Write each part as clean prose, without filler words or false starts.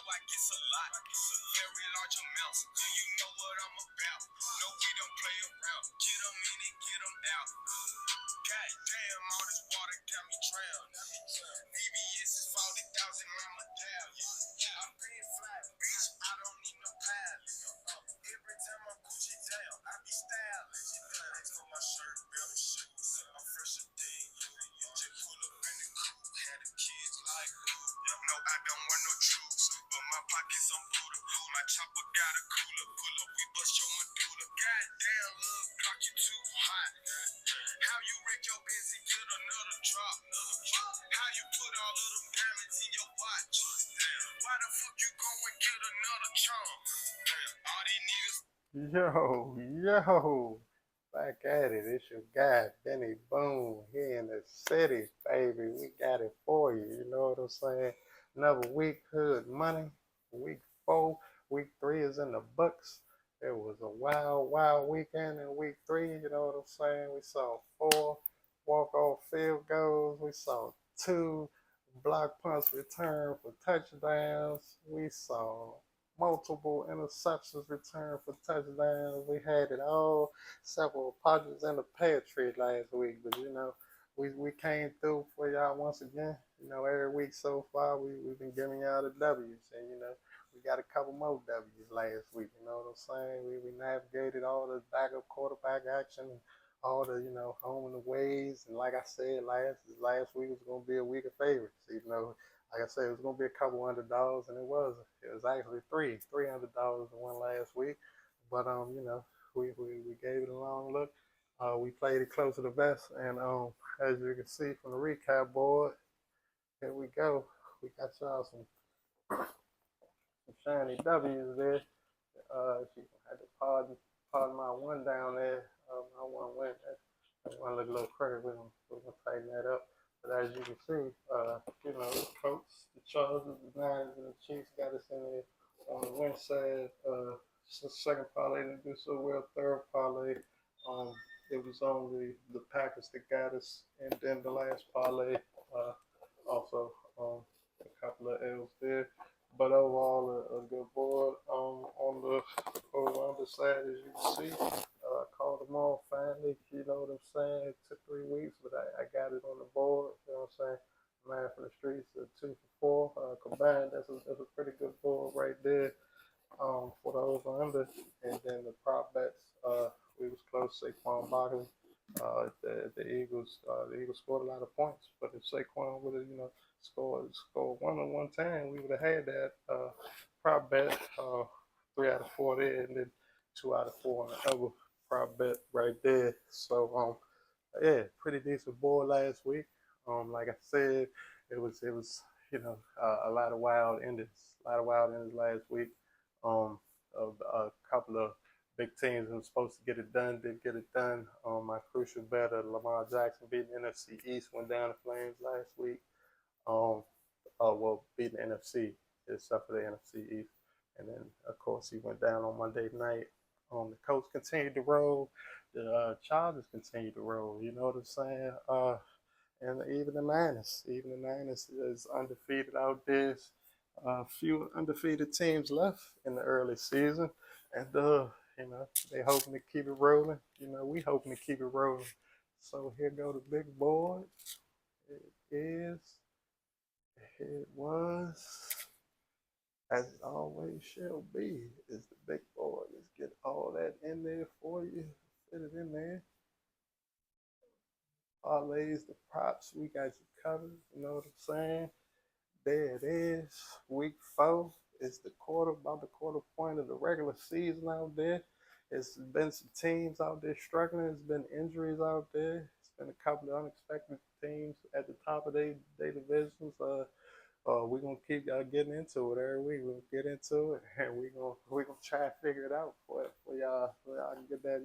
I get a lot, very large amounts. Do you know what I'm about? No, we don't play around. Get them in and get them out. God damn, all this water got me drowned. VVS is 40,000, mama down. I'm being fly, bitch, I don't need no pilots. Every time I'm Gucci down, I be stylish. Thanks for my shirt, belt, and shoes. I'm fresher than you. Just pull up in the coupe, had the kids like ooh. No, I don't want no truths, but my pockets on Buddha. My chopper got a cooler, pull up, we bust your medulla. Goddamn, little Glock, you too hot. How you wreck your Benz and get another drop? How you put all of them diamonds in your watch? Why the fuck you go and get another charm? All these niggas. Yo, back at it. It's your guy, Benny Boone, here in the city, baby. We got it for you. You know what I'm saying? Another week, hood money. Week 4, week 3 is in the books. It was a wild, wild weekend in week 3. You know what I'm saying? We saw 4 walk-off field goals. We saw 2 block punts return for touchdowns. We saw multiple interceptions returned for touchdowns. We had it all. Several partners in the pear tree last week, but we came through for y'all once again. Every week so far we've been giving y'all the W's, and we got a couple more W's last week. You know what I'm saying? We navigated all the backup quarterback action and all the home and aways, and like I said last week was gonna be a week of favorites. Like I said, it was gonna be a couple $100, and it was. It was actually three $100 in one last week. But we gave it a long look. We played it close to the vest, and as you can see from the recap board, here we go. We got y'all some shiny W's there. She had to pardon my one down there. My one went. That one look a little crazy. We're gonna tighten that up. But as you can see, the Colts, the Chargers, the Niners, and the Chiefs got us in there on the win side. Second parlay didn't do so well. Third parlay, um, it was only the Packers that got us, and then the last parlay, also a couple of L's there. But overall, a good board. On the over side, as you can see, called them all finally. You know what I'm saying? It took 3 weeks, but I got it on the board. You know what I'm saying? Man from the streets, 2 for 4 combined. That's a pretty good board right there. For the over under, and then the prop bets. We was close. Saquon Barkley. The Eagles scored a lot of points, but if Saquon would have scored one on one time, we would have had that prop bet 3 out of 4 there, and then 2 out of 4 on the other prop bet right there. So yeah, pretty decent board last week. Like I said, it was a lot of wild endings, last week. Um, a couple of big teams who were supposed to get it done did get it done. My crucial bet of Lamar Jackson beating NFC East went down the flames last week. Beating the NFC except for the NFC East, and then of course he went down on Monday night. The Colts continued to roll. The Chargers continued to roll. You know what I'm saying? And even the Niners is undefeated out there. A few undefeated teams left in the early season, and they hoping to keep it rolling. We hoping to keep it rolling. So here go the big board. It is. It was. As it always shall be. Is the big board. Let's get all that in there for you. Fit it in there. Parlays, the props, we got you covered. You know what I'm saying? There it is. Week 4 is about the quarter point of the regular season out there. It's been some teams out there struggling. It's been injuries out there. It's been a couple of unexpected teams at the top of their divisions. We're gonna keep y'all getting into it every week. We'll get into it, and we gonna try and figure it out for y'all. So y'all can get that,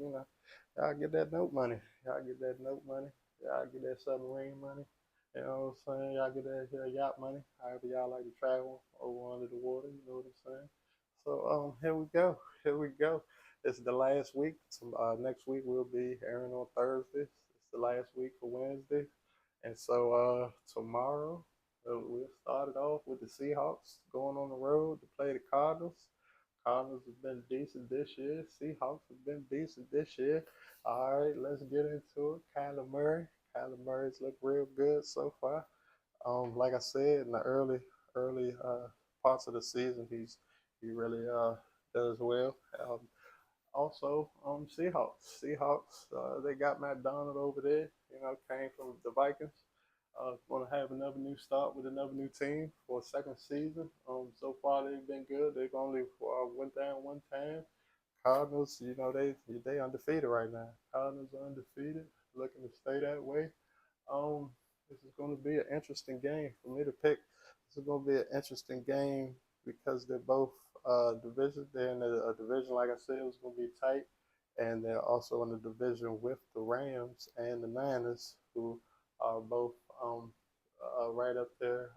y'all get that note money. Y'all get that note money. Y'all get that submarine money. You know what I'm saying? Y'all get that yacht money. However y'all like to travel over under the water. You know what I'm saying? So here we go. Here we go. This is the last week. So, next week we'll be airing on Thursday. It's the last week for Wednesday, and so tomorrow. We'll start it off with the Seahawks going on the road to play the Cardinals. Cardinals have been decent this year. Seahawks have been decent this year. All right, let's get into it. Kyler Murray. Kyler Murray's looked real good so far. Like I said, in the early parts of the season, he really does well. Also, Seahawks. Seahawks, they got Matt Donald over there. You know, came from the Vikings. Want to have another new start with another new team for a second season. So far they've been good. They've only went down one time. Cardinals, you know, they undefeated right now. Cardinals are undefeated, looking to stay that way. Um, this is going to be an interesting game for me to pick. This is going to be an interesting game because they're both division. They're in a division, like I said, it was going to be tight, and they're also in a division with the Rams and the Niners, who are both right up there.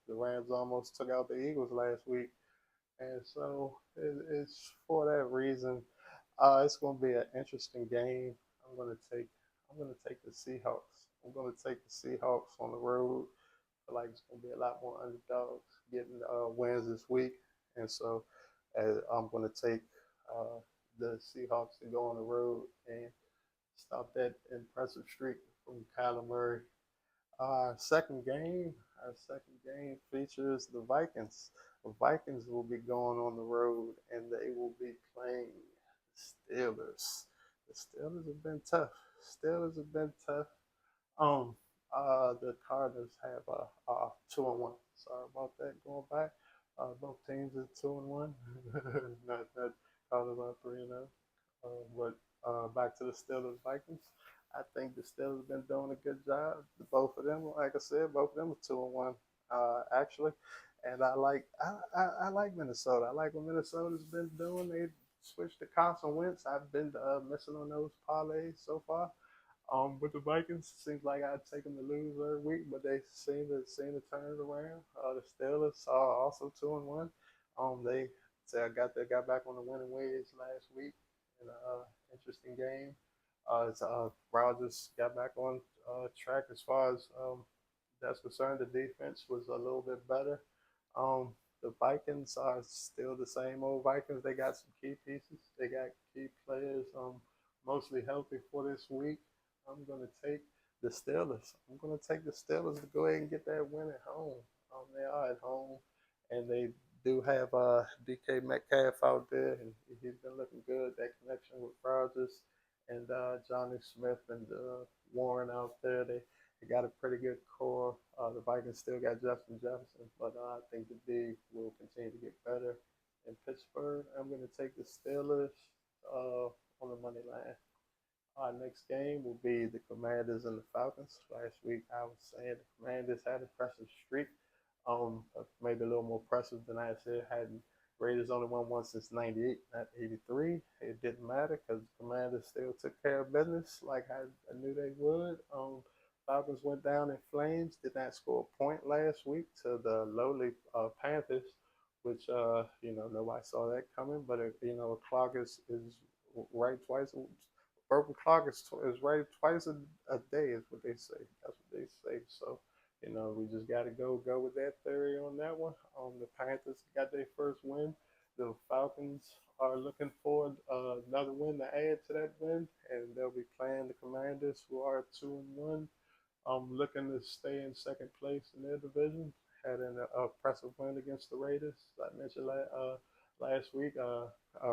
The Rams almost took out the Eagles last week, and so it's for that reason. It's going to be an interesting game. I'm going to take I'm going to take the Seahawks. I'm going to take the Seahawks on the road. I feel like it's going to be a lot more underdogs getting wins this week, and so I'm going to take the Seahawks to go on the road and stop that impressive streak from Kyler Murray. Our second game features the Vikings. The Vikings will be going on the road and they will be playing the Steelers. The Steelers have been tough. Steelers have been tough. Um, the Cardinals have 2-1. Sorry about that. Going back, both teams are 2-1. Not Cardinals are 3-0. But back to the Steelers Vikings. I think the Steelers have been doing a good job. Both of them, like I said, both of them are 2-1 actually. And I like Minnesota. I like what Minnesota's been doing. They switched to Carson Wentz. I've been missing on those parlays so far. With the Vikings, it seems like I'd take them to lose every week, but they seem to turn it around. The Steelers are also 2-1. They got back on the winning ways last week in an interesting game. Rodgers got back on track as far as that's concerned. The defense was a little bit better. The Vikings are still the same old Vikings. They got some key pieces. They got key players mostly healthy for this week. I'm going to take the Steelers. I'm going to take the Steelers to go ahead and get that win at home. They are at home, and they do have DK Metcalf out there, and he's been looking good. That connection with Rodgers and Johnny Smith and Warren out there, they got a pretty good core. The Vikings still got Justin Jefferson, but I think the D will continue to get better. In Pittsburgh, I'm going to take the Steelers on the money line. Our next game will be the Commanders and the Falcons. Last week I was saying the Commanders had an impressive streak. Maybe a little more impressive than I said. Hadn't Raiders only won one since '98, not '83. It didn't matter because the Commanders still took care of business like I knew they would. Falcons went down in flames. Did not score a point last week to the lowly Panthers, which nobody saw that coming. But a clock is right twice. Purple clock is right twice a day is what they say. That's what they say. So we just got to go with that theory on that one. The Panthers got their first win. The Falcons are looking for another win to add to that win, and they'll be playing the Commanders, who are 2-1. Looking to stay in second place in their division. Had an impressive win against the Raiders. I mentioned last week.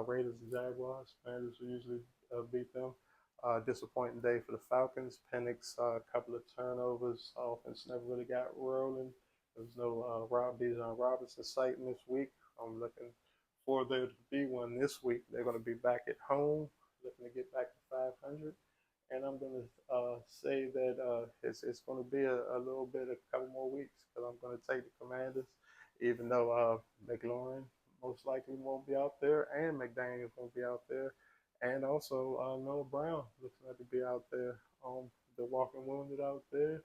Raiders and Jaguars. Commanders will usually beat them. Disappointing day for the Falcons. Penix, a couple of turnovers. Offense never really got rolling. There was no Bijan Robinson sighting this week. I'm looking for there to be one this week. They're going to be back at home, looking to get back to 500. And I'm going to say that it's going to be a little bit, a couple more weeks, because I'm going to take the Commanders, even though McLaurin most likely won't be out there, and McDaniel won't be out there, and also Noah Brown looks like to be out there. The walking wounded out there,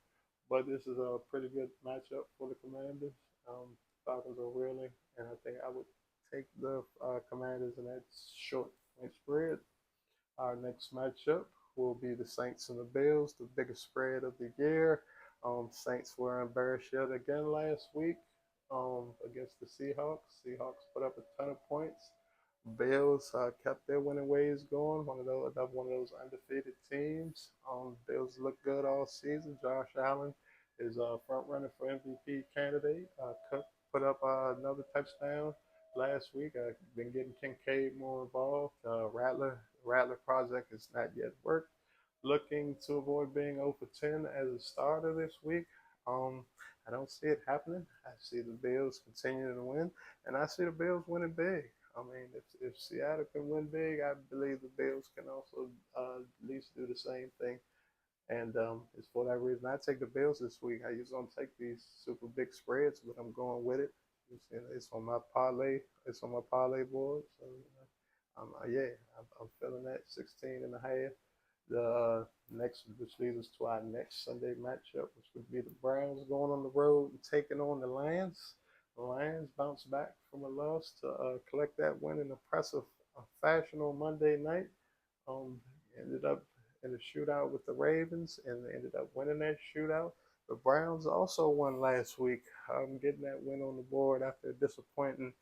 but this is a pretty good matchup for the Commanders. Falcons are reeling, and I think I would take the Commanders in that short point spread. Our next matchup will be the Saints and the Bills, the biggest spread of the year. Saints were embarrassed yet again last week against the Seahawks. Seahawks put up a ton of points. Bills kept their winning ways going. One of those undefeated teams. Bills look good all season. Josh Allen is a front runner for MVP candidate. Cook put up another touchdown last week. Been getting Kincaid more involved. Rattler project has not yet worked. Looking to avoid being 0 for 10 as a starter this week. Um, I don't see it happening. I see the Bills continuing to win, and I see the Bills winning big. I mean, if Seattle can win big, I believe the Bills can also at least do the same thing. And it's for that reason I take the Bills this week. I usually don't take these super big spreads, but I'm going with it. It's on my parlay. It's on my parlay board. So yeah, I'm feeling that 16 and a half. The next, which leads us to our next Sunday matchup, which would be the Browns going on the road and taking on the Lions. The Lions bounced back from a loss to collect that win in impressive fashion on Monday night. Um, Ended up in a shootout with the Ravens and ended up winning that shootout. The Browns also won last week, getting that win on the board after a disappointing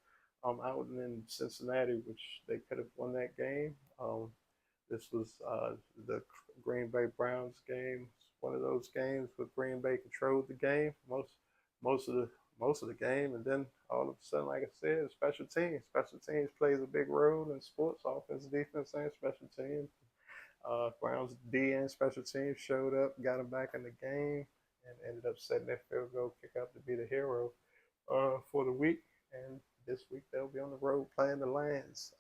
outing in Cincinnati, which they could have won that game. This was the Green Bay Browns game. It's one of those games where Green Bay controlled the game most of the game, and then all of a sudden, like I said, special teams. Special teams plays a big role in sports, offense, defense, and special teams. Browns D and special teams showed up, got them back in the game, and ended up setting that field goal kick up to be the hero for the week. And this week they'll be on the road playing the Lions.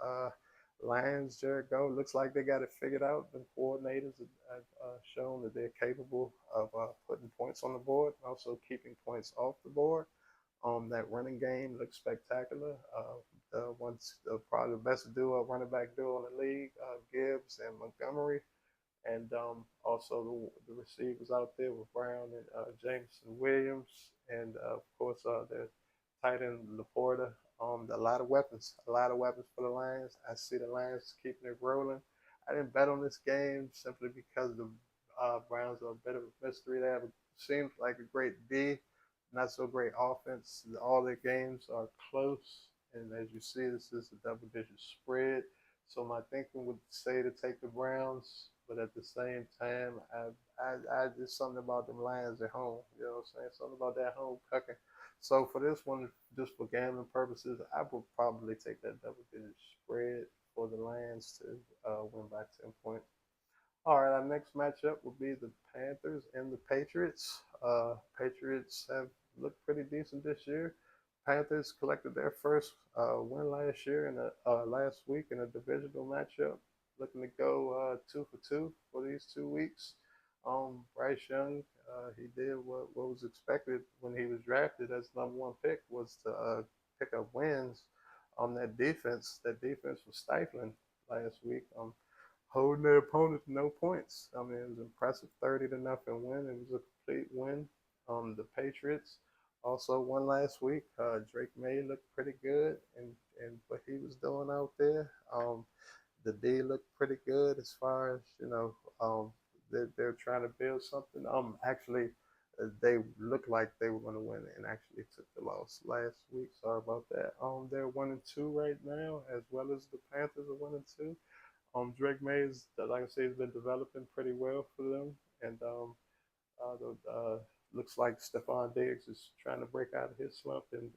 Lions, Jared Goff looks like they got it figured out. The coordinators have shown that they're capable of putting points on the board, also keeping points off the board. That running game looks spectacular. Probably the best duo, running back duo in the league, Gibbs and Montgomery, and also the receivers out there with Brown and Jameson Williams, and of course their tight end Laporta. A lot of weapons for the Lions. I see the Lions keeping it rolling. I didn't bet on this game simply because the Browns are a bit of a mystery. They have seems like a great D, not so great offense. All their games are close, and as you see, this is a double-digit spread. So my thinking would say to take the Browns, but at the same time, I just something about them Lions at home. You know what I'm saying? Something about that home cooking. So for this one, just for gambling purposes, I would probably take that double-digit spread for the Lions to win by 10 points. All right, our next matchup will be the Panthers and the Patriots. Patriots have looked pretty decent this year. Panthers collected their first win last year in last week in a divisional matchup. Looking to go 2 for 2 for these 2 weeks. Bryce Young, he did what was expected when he was drafted as #1 pick was to pick up wins on that defense. That defense was stifling last week. Holding their opponent to no points. I mean, it was impressive 30-0 win. It was a complete win. The Patriots also won last week. Drake May looked pretty good and what he was doing out there. The D looked pretty good as far as they're trying to build something. Actually, they looked like they were going to win and actually took the loss last week. Sorry about that. They're 1-2 right now, as well as the Panthers are 1-2. Drake May is, like I say, has been developing pretty well for them, and looks like Stephon Diggs is trying to break out of his slump, and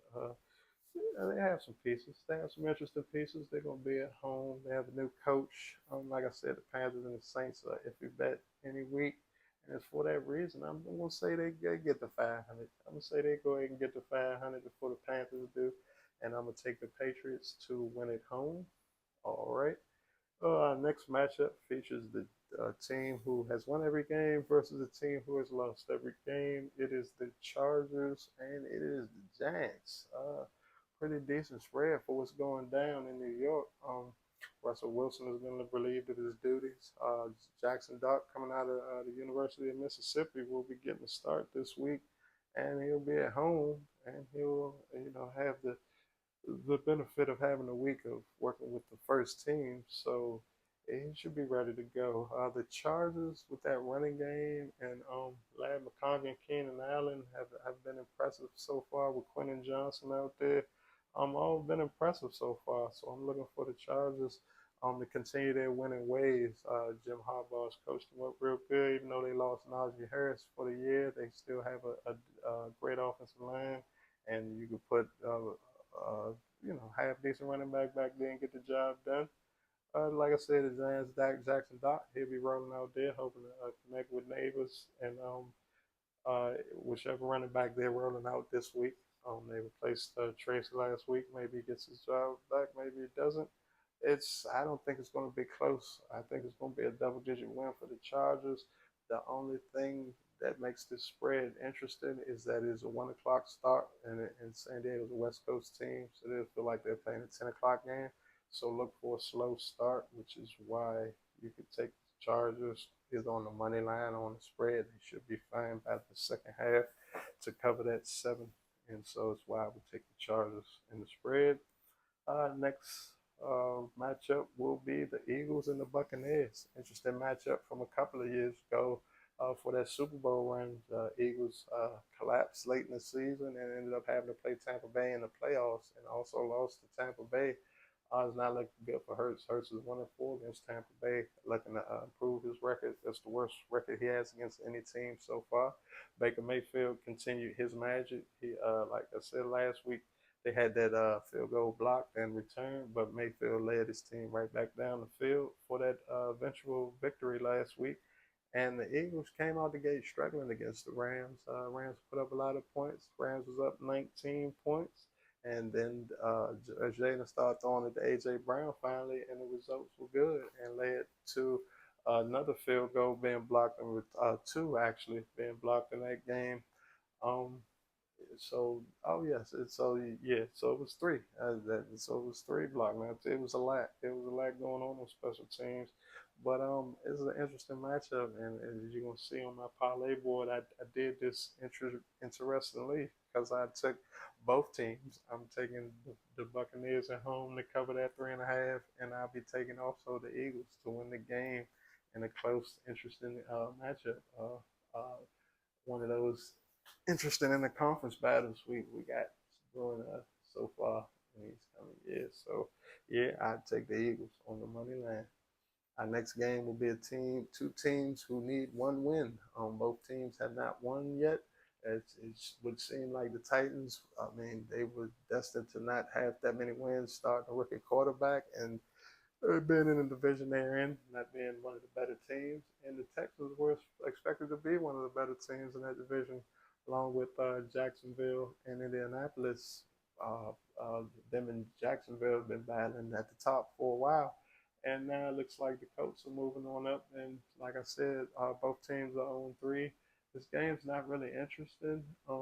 they have some pieces. They have some interesting pieces. They're gonna be at home. They have a new coach. Like I said, the Panthers and the Saints are if you bet any week, and it's for that reason. I'm gonna say they get the 500. I'm gonna say they go ahead and get the 500 before the Panthers do, and I'm gonna take the Patriots to win at home. All right. Our next matchup features the team who has won every game versus a team who has lost every game. It is the Chargers and it is the Giants. Pretty decent spread for what's going down in New York. Russell Wilson has been relieved of his duties. Jackson Dart, coming out of the University of Mississippi, will be getting a start this week, and he'll be at home, and he'll have the benefit of having a week of working with the first team. So he should be ready to go. The Chargers with that running game and Lad McConkey and Keenan Allen have been impressive so far with Quentin Johnson out there. All been impressive so far. So I'm looking for the Chargers to continue their winning ways. Jim Harbaugh's coached them up real good, even though they lost Najee Harris for the year. They still have a great offensive line, and you could put half decent running back there and get the job done. Like I said, the Giants, Jackson Dot, he'll be rolling out there, hoping to connect with neighbors and whichever running back they're rolling out this week. They replaced Trace last week. Maybe he gets his job back. Maybe he doesn't. I don't think it's going to be close. I think it's going to be a double-digit win for the Chargers. The only thing that makes this spread interesting is that it's a 1 o'clock start, and San Diego's a West Coast team, so they feel like they're playing a 10 o'clock game. So look for a slow start, which is why you could take the Chargers is on the money line on the spread. They should be fine by the second half to cover that 7. And so it's why I would take the Chargers in the spread. Next matchup will be the Eagles and the Buccaneers. Interesting matchup from a couple of years ago for that Super Bowl run. The Eagles collapsed late in the season and ended up having to play Tampa Bay in the playoffs and also lost to Tampa Bay. It's not looking good for Hurts. Hurts is 1-4 against Tampa Bay, looking to improve his record. That's the worst record he has against any team so far. Baker Mayfield continued his magic. He, like I said last week, they had that field goal blocked and returned, but Mayfield led his team right back down the field for that eventual victory last week. And the Eagles came out the gate struggling against the Rams. Rams put up a lot of points. Rams was up 19 points. And then Jaden started throwing it to A.J. Brown finally, and the results were good and led to another field goal being blocked, and with two actually being blocked in that game. Um, oh yes, so it was three. So it was three block matches. It was a lot. It was a lot going on special teams, but it's an interesting matchup, and as you're gonna see on my parlay board, I did this interestingly because I took both teams. I'm taking the Buccaneers at home to cover that 3.5, and I'll be taking also the Eagles to win the game in a close, interesting matchup. One of those interesting in the conference battles we got going so far in these coming years. So yeah, I'd take the Eagles on the money line. Our next game will be two teams who need one win. Both teams have not won yet. It would seem like the Titans. I mean, they were destined to not have that many wins starting a rookie quarterback, and being in the division they're in, not being one of the better teams. And the Texans were expected to be one of the better teams in that division, along with Jacksonville and Indianapolis. Uh, them and Jacksonville have been battling at the top for a while. And now it looks like the Colts are moving on up. And like I said, both teams are 0-3. This game's not really interesting. The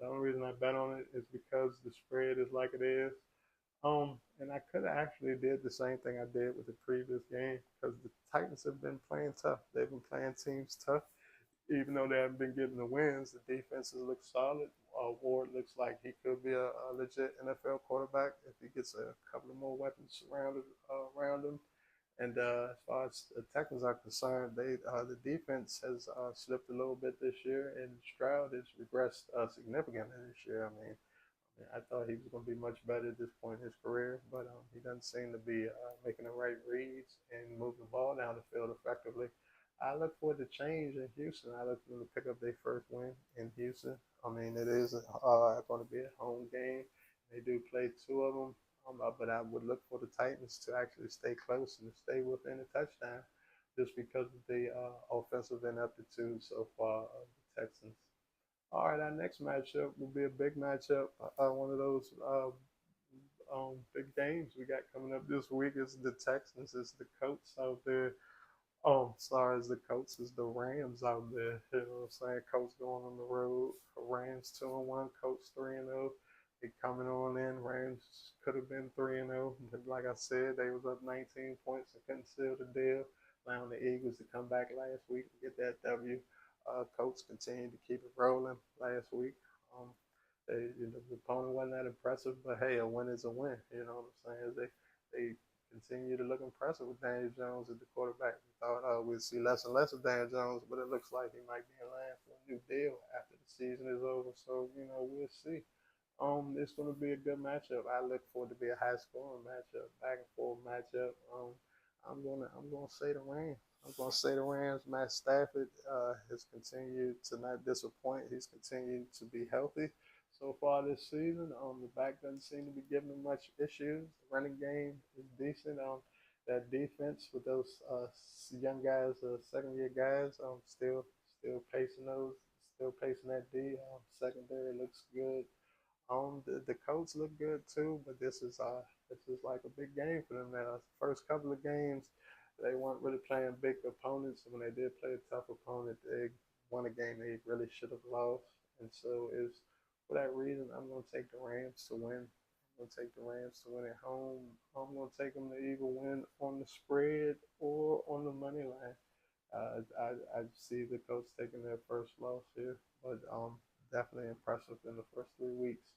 only reason I bet on it is because the spread is like it is. And I could have actually did the same thing I did with the previous game because the Titans have been playing tough. They've been playing teams tough, even though they haven't been getting the wins. The defenses look solid. Ward looks like he could be a legit NFL quarterback if he gets a couple of more weapons surrounded around him. And as far as the Texans are concerned, the defense has slipped a little bit this year, and Stroud has regressed significantly this year. I mean, I thought he was going to be much better at this point in his career, but he doesn't seem to be making the right reads and moving the ball down the field effectively. I look for the change in Houston. I look for them to pick up their first win in Houston. I mean, it is going to be a home game. They do play two of them, but I would look for the Titans to actually stay close and stay within a touchdown just because of the offensive ineptitude so far of the Texans. All right, our next matchup will be a big matchup. One of those big games we got coming up this week is the Texans. It's the Colts out there. Oh, sorry, it's the Colts. It's the Rams out there. You know what I'm saying? Colts going on the road. Rams 2-1. Colts 3-0. They coming on in. Rams could have been 3-0. Like I said, they was up 19 points and couldn't seal the deal. Allowing the Eagles to come back last week and get that W. Colts continued to keep it rolling last week. Um, the opponent wasn't that impressive, but hey, a win is a win. You know what I'm saying? They continue to look impressive with Daniel Jones at the quarterback. We thought we'd see less and less of Daniel Jones, but it looks like he might be in line for a new deal after the season is over. So, we'll see. It's going to be a good matchup. I look for it to be a high scoring matchup, back and forth matchup. I'm gonna say the Rams. I'm gonna say the Rams. Matt Stafford has continued to not disappoint. He's continued to be healthy so far this season. The back doesn't seem to be giving him much issues. The running game is decent. That defense with those young guys, second year guys, still pacing those, still pacing that D. Secondary looks good. The Colts look good too, but this is like a big game for them now. First couple of games, they weren't really playing big opponents. And when they did play a tough opponent, they won a game they really should have lost. And so is for that reason, I'm going to take the Rams to win. I'm going to take the Rams to win at home. I'm going to take them to either win on the spread or on the money line. I see the Colts taking their first loss here, but definitely impressive in the first 3 weeks.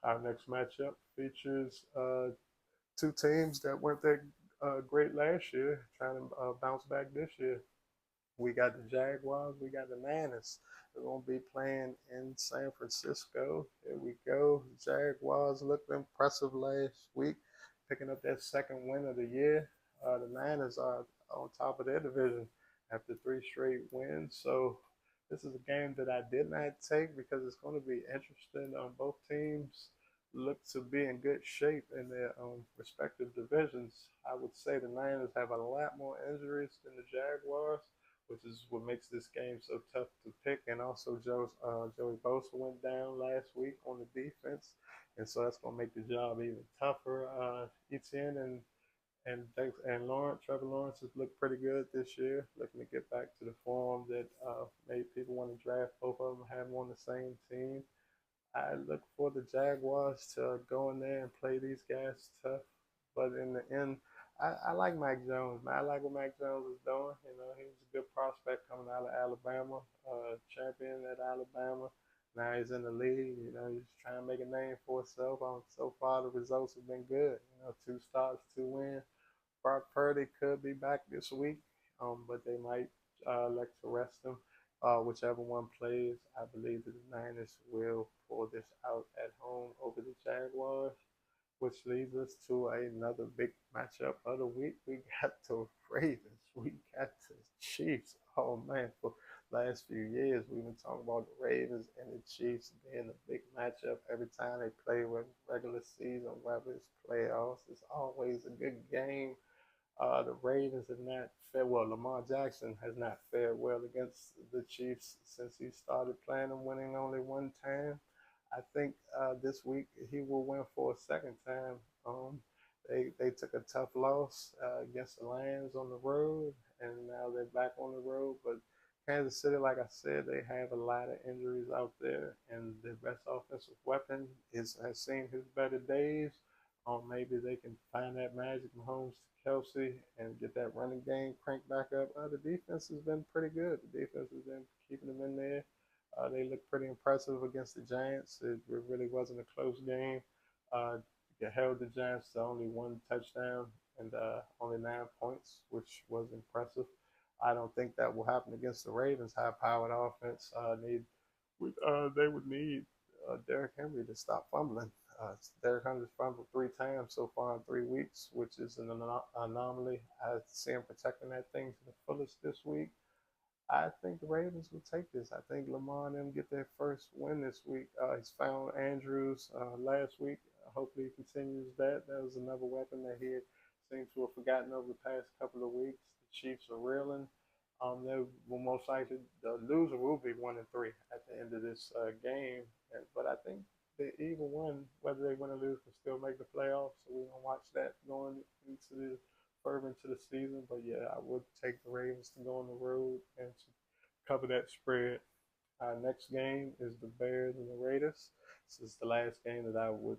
Our next matchup features two teams that weren't that great last year, trying to bounce back this year. We got the Jaguars, we got the Niners. They're going to be playing in San Francisco. Here we go. The Jaguars looked impressive last week, picking up that second win of the year. The Niners are on top of their division after 3 straight wins. So this is a game that I did not take because it's going to be interesting. Both teams look to be in good shape in their respective divisions. I would say the Niners have a lot more injuries than the Jaguars, which is what makes this game so tough to pick. And also, Joey Bosa went down last week on the defense, and so that's going to make the job even tougher. Etienne and Trevor Lawrence has looked pretty good this year, looking to get back to the form that made people want to draft both of them, have them on the same team. I look for the Jaguars to go in there and play these guys tough. But in the end, I like Mac Jones, man. I like what Mac Jones is doing. He was a good prospect coming out of Alabama, champion at Alabama. Now he's in the league. He's trying to make a name for himself. So far, the results have been good. 2 starts, 2 wins. Brock Purdy could be back this week, but they might like to rest him. Whichever one plays, I believe that the Niners will pull this out at home over the Jaguars, which leads us to another big matchup of the week. We got the Ravens. We got the Chiefs. Oh man, for the last few years we've been talking about the Ravens and the Chiefs being a big matchup every time they play with regular season, whether it's playoffs. It's always a good game. The Ravens have not fared well. Lamar Jackson has not fared well against the Chiefs since he started playing them, winning only one time. I think this week he will win for a second time. They took a tough loss against the Lions on the road, and now they're back on the road. But Kansas City, like I said, they have a lot of injuries out there, and their best offensive weapon has seen his better days. Maybe they can find that magic Mahomes to Kelsey and get that running game cranked back up. The defense has been pretty good. The defense has been keeping them in there. They look pretty impressive against the Giants. It really wasn't a close game. They held the Giants to only 1 touchdown and only 9 points, which was impressive. I don't think that will happen against the Ravens' high-powered offense. They would need Derrick Henry to stop fumbling. Derrick Henry's fumbled 3 times so far in 3 weeks, which is an anomaly. I see him protecting that thing to the fullest this week. I think the Ravens will take this. I think Lamar and them get their first win this week. He's found Andrews last week. Hopefully he continues that. That was another weapon that he seems to have forgotten over the past couple of weeks. The Chiefs are reeling. They will most likely, the loser will be 1-3 at the end of this game. But I think they either one, whether they win or lose, can still make the playoffs. So we're gonna watch that going into the further into the season. But yeah, I would take the Ravens to go on the road and to cover that spread. Our next game is the Bears and the Raiders. This is the last game that I would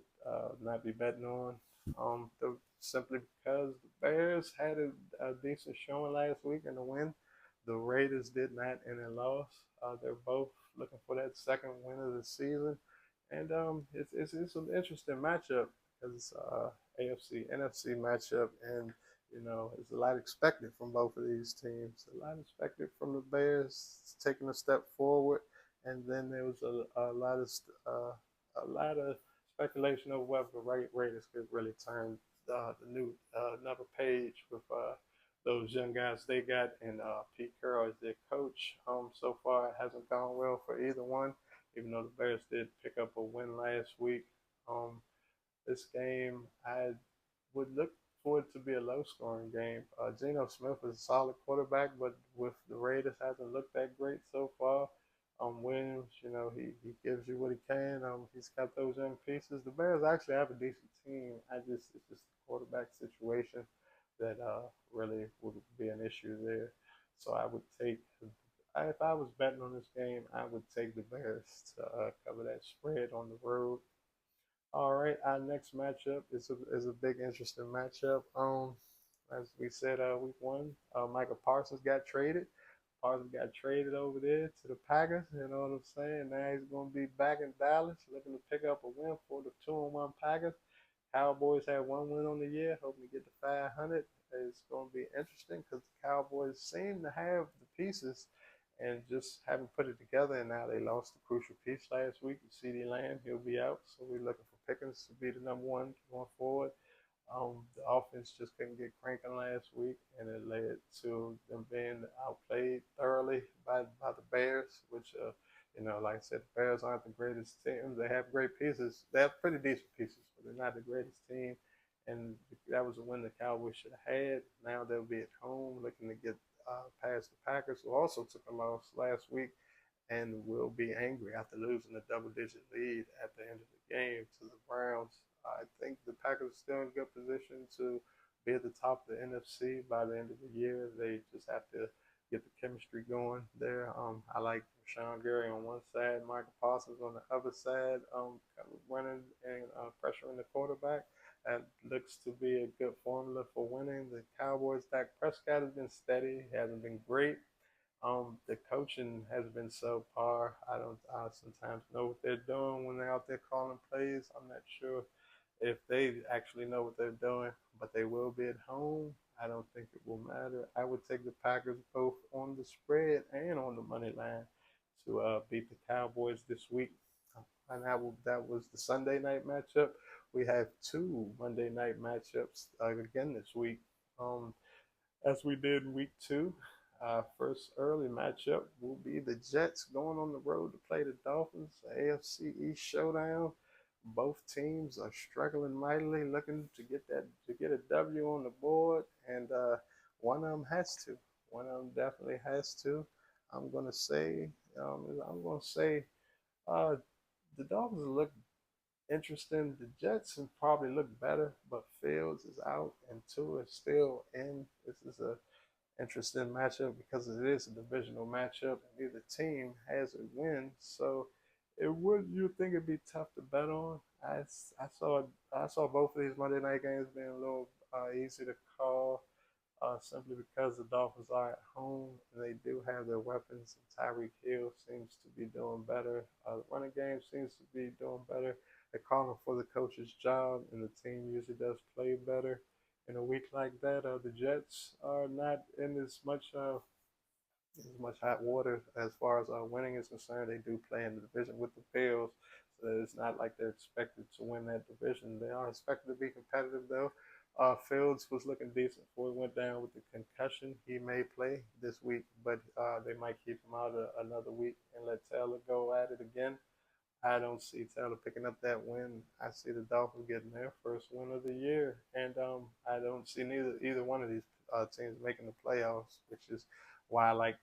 not be betting on. Simply because the Bears had a decent showing last week in the win. The Raiders did not and they lost. They're both looking for that second win of the season. And it's an interesting matchup because AFC NFC matchup, and it's a lot expected from both of these teams. A lot expected from the Bears taking a step forward, and then there was a lot of speculation of whether the Raiders could really turn the new another page with those young guys they got, and Pete Carroll as their coach. So far it hasn't gone well for either one, even though the Bears did pick up a win last week. Um, this game, I would look for it to be a low scoring game. Geno Smith is a solid quarterback, but with the Raiders hasn't looked that great so far. Williams, he gives you what he can. He's got those young pieces. The Bears actually have a decent team. It's just the quarterback situation that really would be an issue there. So I would take if I was betting on this game, I would take the Bears to cover that spread on the road. All right, our next matchup is a big interesting matchup. As we said, week one, Michael Parsons got traded. Parsons got traded over there to the Packers. You know what I'm saying? Now he's going to be back in Dallas, looking to pick up a win for the 2-1 Packers. Cowboys had one win on the year, hoping to get to 500. It's going to be interesting because the Cowboys seem to have the pieces and just haven't put it together. And now they lost the crucial piece last week. CeeDee Lamb, he'll be out. So we're looking for Pickens to be the number one going forward. The offense just couldn't get cranking last week, and it led to them being outplayed thoroughly by the Bears, which, like I said, the Bears aren't the greatest team. They have great pieces. They have pretty decent pieces, but they're not the greatest team. And that was a win the Cowboys should have had. Now they'll be at home looking to get past the Packers, who also took a loss last week and will be angry after losing a double-digit lead at the end of the game to the Browns. I think the Packers are still in good position to be at the top of the NFC by the end of the year. They just have to get the chemistry going there. I like Sean Gary on one side, Michael Parsons on the other side, running and pressuring the quarterback. That looks to be a good formula for winning. The Cowboys, Dak Prescott has been steady, he hasn't been great. The coaching has been subpar. I sometimes know what they're doing when they're out there calling plays. I'm not sure if they actually know what they're doing, but they will be at home. I don't think it will matter. I would take the Packers both on the spread and on the money line to beat the Cowboys this week. And that was the Sunday night matchup. We have two Monday night matchups again this week. As we did in week two, first early matchup will be the Jets going on the road to play the Dolphins, the AFC East showdown. Both teams are struggling mightily, looking to get a W on the board, and one of them has to. One of them definitely has to. I'm gonna say, I'm gonna say, uh, the Dolphins look interesting. The Jets have probably look better, but Fields is out and Tua is still in. This is a interesting matchup because it is a divisional matchup and neither team has a win. So it would you think it'd be tough to bet on. I saw both of these Monday night games being a little easy to call simply because the Dolphins are at home and they do have their weapons. And Tyreek Hill seems to be doing better. The running game seems to be doing better. They're calling for the coach's job, and the team usually does play better. In a week like that, the Jets are not in as much hot water as far as winning is concerned. They do play in the division with the Bills, so it's not like they're expected to win that division. They are expected to be competitive, though. Fields was looking decent before he went down with the concussion. He may play this week, but they might keep him out another week and let Taylor go at it again. I don't see Taylor picking up that win. I see the Dolphins getting their first win of the year, and I don't see either one of these teams making the playoffs, which is why I like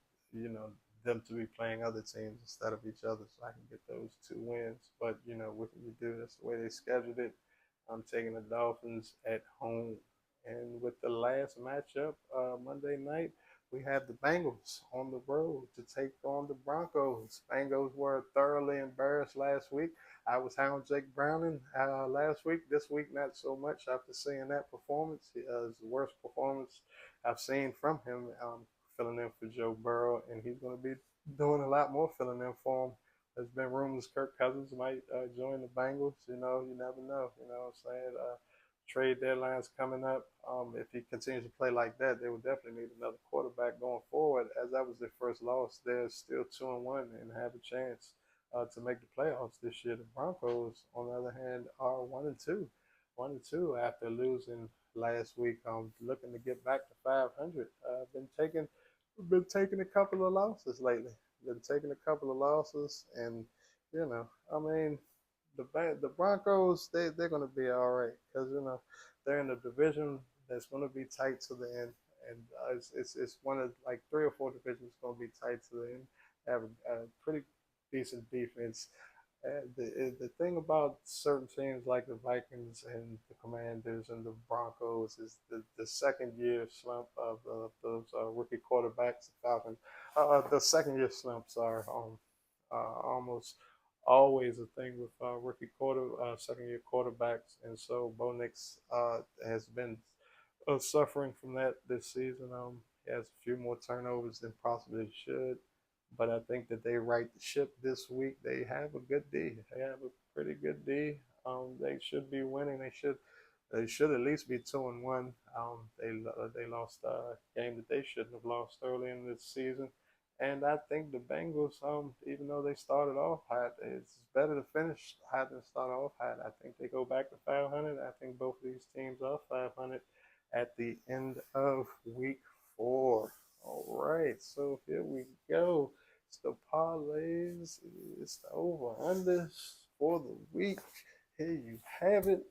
them to be playing other teams instead of each other, so I can get those two wins. But what can you do? That's the way they scheduled it. I'm taking the Dolphins at home, and with the last matchup Monday night, we have the Bengals on the road to take on the Broncos. Bengals were thoroughly embarrassed last week. I was hound Jake Browning last week. This week, not so much after seeing that performance. It's the worst performance I've seen from him, filling in for Joe Burrow, and he's going to be doing a lot more filling in for him. There's been rumors Kirk Cousins might join the Bengals. You never know. You know what I'm saying? trade deadline's coming up. If he continues to play like that, they will definitely need another quarterback going forward. As that was their first loss, they're still 2-1 and have a chance to make the playoffs this year. The Broncos, on the other hand, are 1-2, 1-2 after losing last week. Looking to get back to 500. Been taking a couple of losses lately. Been taking a couple of losses, and I mean, the Broncos they're gonna be all right because they're in a division that's gonna be tight to the end, and it's one of like three or four divisions gonna be tight to the end. They have a pretty decent defense. The thing about certain teams like the Vikings and the Commanders and the Broncos is the second year slump of those rookie quarterbacks. The Falcons, the second year slumps are almost always a thing with second year quarterbacks, and so Bo Nix has been suffering from that this season. He has a few more turnovers than possibly he should, but I think that they right the ship this week. They have a good D. They have a pretty good D. They should be winning. They should at least be 2-1. They lost a game that they shouldn't have lost early in this season. And I think the Bengals, even though they started off hot, it's better to finish hot than start off hot. I think they go back to 500. I think both of these teams are 500 at the end of week 4. All right, so here we go. It's the parlays. It's the over-unders for the week. Here you have it.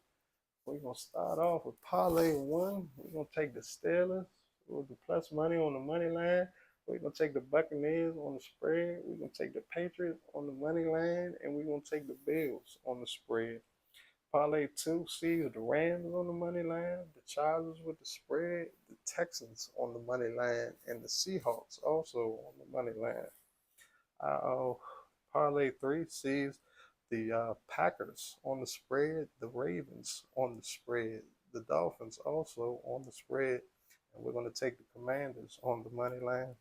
We're gonna start off with parlay 1. We're gonna take the Steelers with the plus money on the money line. We're gonna take the Buccaneers on the spread. We're gonna take the Patriots on the money line, and we're gonna take the Bills on the spread. Parlay 2 sees the Rams on the money line, the Chargers with the spread, the Texans on the money line, and the Seahawks also on the money line. Uh, Parlay 3 sees the Packers on the spread, the Ravens on the spread, the Dolphins also on the spread, and we're going to take the Commanders on the money line.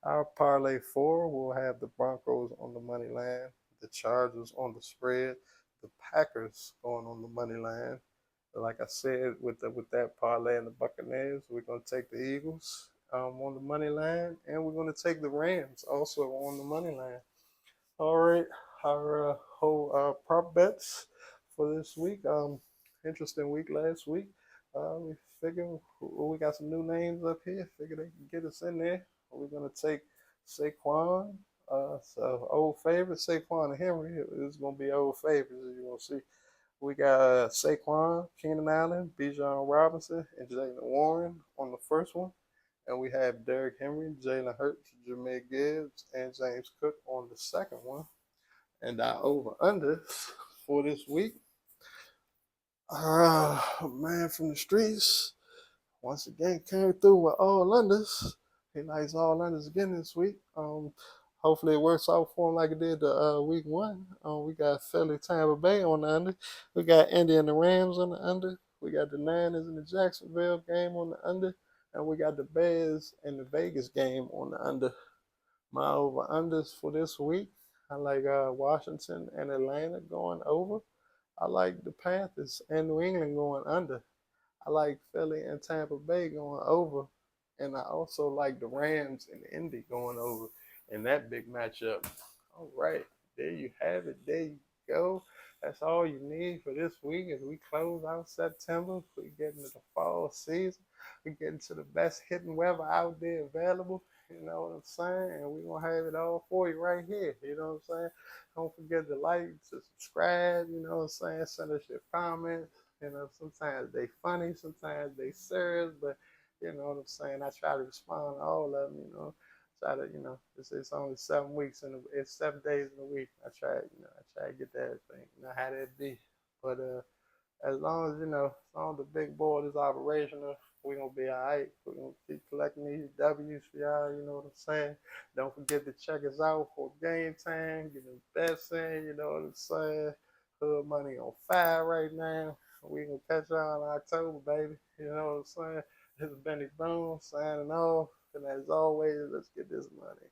Our parlay 4 will have the Broncos on the money line, the Chargers on the spread, the Packers going on the money line. Like I said, with that parlay and the Buccaneers, we're going to take the Eagles on the money line, and we're going to take the Rams also on the money line. All right, our whole prop bets for this week. Interesting week last week. We figure we got some new names up here. Figure they can get us in there. We're gonna take Saquon. So old favorite Saquon and Henry is gonna be old favorites as you gonna see. We got Saquon, Keenan Allen, Bijan Robinson, and Jalen Warren on the first one. And we have Derrick Henry, Jalen Hurts, Jameer Gibbs, and James Cook on the second one. And our over under for this week. Man from the streets once again came through with all unders. He likes all unders again this week. Hopefully it works out for him like it did the week 1. We got Philly, Tampa Bay on the under. We got Indy and the Rams on the under. We got the Niners and the Jacksonville game on the under, and we got the Bears and the Vegas game on the under. My over unders for this week. I like Washington and Atlanta going over. I like the Panthers and New England going under. I like Philly and Tampa Bay going over. And I also like the Rams and Indy going over in that big matchup. All right, there you have it. There you go. That's all you need for this week as we close out September. We get into the fall season. We get into the best hitting weather out there available. You know what I'm saying? And we're going to have it all for you right here. You know what I'm saying? Don't forget to like, to subscribe. You know what I'm saying? Send us your comments. Sometimes they funny, sometimes they serious, but you know what I'm saying? I try to respond to all of them, try to, it's only 7 weeks it's 7 days in a week. I try to get to everything, how that be. But as long as the big board is operational, we're gonna be alright. We're gonna keep collecting these W's for y'all, you know what I'm saying? Don't forget to check us out for game time, get the best in, you know what I'm saying? Hood money on fire right now. We gonna catch y'all in October, baby. You know what I'm saying? This is Benny Boone signing off. And as always, let's get this money.